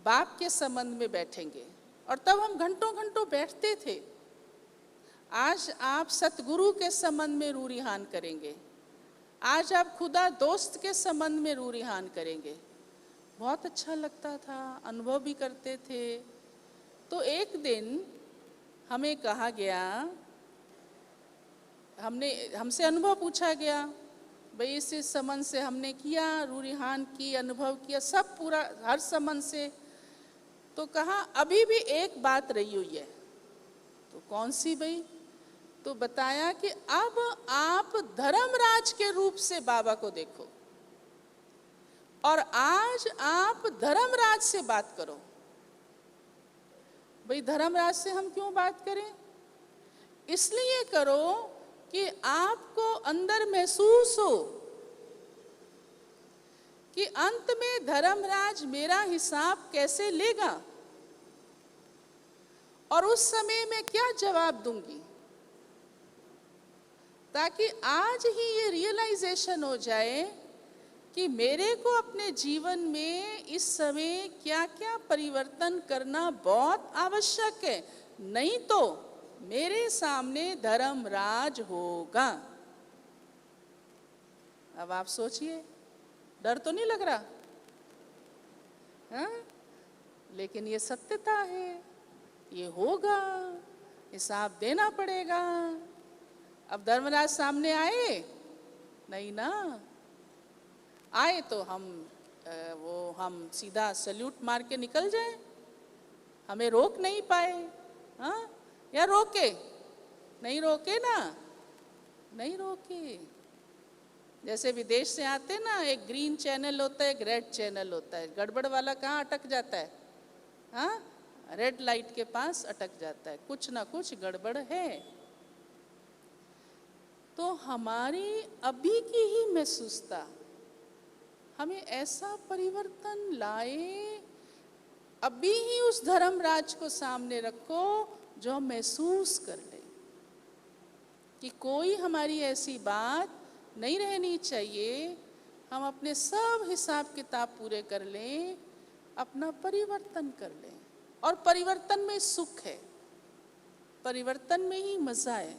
Speaker 1: बाप के संबंध में बैठेंगे, और तब हम घंटों घंटों बैठते थे। आज आप सतगुरु के संबंध में रूरिहान करेंगे, आज आप खुदा दोस्त के संबंध में रूरिहान करेंगे। बहुत अच्छा लगता था, अनुभव भी करते थे। तो एक दिन हमें कहा गया, हमसे अनुभव पूछा गया, भाई इस संबंध से हमने किया, रूरिहान की, अनुभव किया, सब पूरा हर संबंध से। तो कहा अभी भी एक बात रही हुई है। तो कौन सी भाई? तो बताया कि अब आप धर्मराज के रूप से बाबा को देखो, और आज आप धर्मराज से बात करो। भाई धर्मराज से हम क्यों बात करें? इसलिए करो कि आपको अंदर महसूस हो कि अंत में धर्मराज मेरा हिसाब कैसे लेगा और उस समय मैं क्या जवाब दूंगी, ताकि आज ही ये रियलाइजेशन हो जाए कि मेरे को अपने जीवन में इस समय क्या क्या परिवर्तन करना बहुत आवश्यक है, नहीं तो मेरे सामने धर्मराज होगा। अब आप सोचिए, डर तो नहीं लग रहा? हाँ? लेकिन ये सत्यता है, ये होगा, हिसाब देना पड़ेगा। अब धर्मराज सामने आए नहीं ना, आए तो हम सीधा सल्यूट मार के निकल जाए, हमें रोक नहीं पाए। हाँ, या रोके? नहीं रोके ना, नहीं रोके। जैसे विदेश से आते ना, एक ग्रीन चैनल होता है, एक रेड चैनल होता है, गड़बड़ वाला कहाँ अटक जाता है? हाँ, रेड लाइट के पास अटक जाता है, कुछ ना कुछ गड़बड़ है। तो हमारी अभी की ही महसूसता हमें ऐसा परिवर्तन लाए, अभी ही उस धर्मराज को सामने रखो जो हम महसूस कर ले कि कोई हमारी ऐसी बात नहीं रहनी चाहिए। हम अपने सब हिसाब किताब पूरे कर लें, अपना परिवर्तन कर लें। और परिवर्तन में सुख है, परिवर्तन में ही मजा है,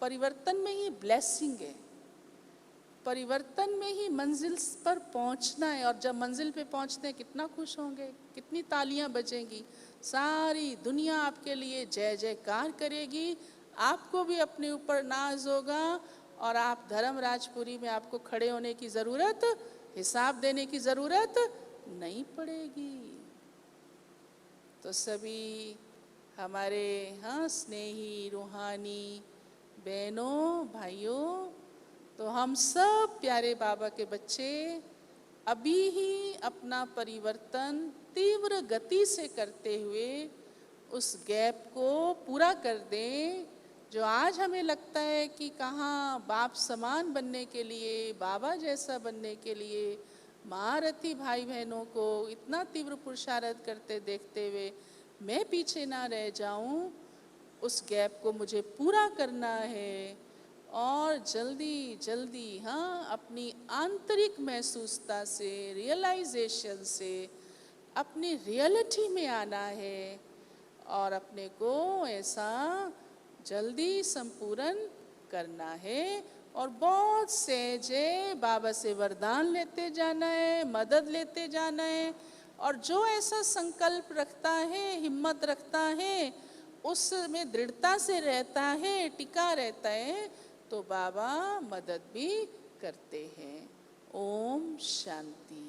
Speaker 1: परिवर्तन में ही ब्लेसिंग है, परिवर्तन में ही मंजिल पर पहुंचना है। और जब मंजिल पे पहुंचते हैं कितना खुश होंगे, कितनी तालियां बजेंगी, सारी दुनिया आपके लिए जय जयकार करेगी, आपको भी अपने ऊपर नाज होगा और आप धर्मराजपुरी में आपको खड़े होने की ज़रूरत, हिसाब देने की ज़रूरत नहीं पड़ेगी। तो सभी हमारे स्नेही रूहानी बहनों भाइयों, तो हम सब प्यारे बाबा के बच्चे अभी ही अपना परिवर्तन तीव्र गति से करते हुए उस गैप को पूरा कर दें, जो आज हमें लगता है कि कहाँ बाप समान बनने के लिए, बाबा जैसा बनने के लिए महारथी भाई बहनों को इतना तीव्र पुरुषार्थ करते देखते हुए मैं पीछे ना रह जाऊं, उस गैप को मुझे पूरा करना है। और जल्दी जल्दी अपनी आंतरिक महसूसता से, रियलाइजेशन से अपनी रियलिटी में आना है और अपने को ऐसा जल्दी संपूर्ण करना है। और बहुत सहजे बाबा से वरदान लेते जाना है, मदद लेते जाना है। और जो ऐसा संकल्प रखता है, हिम्मत रखता है, उसमें दृढ़ता से रहता है, टिका रहता है, तो बाबा मदद भी करते हैं। ओम शांति।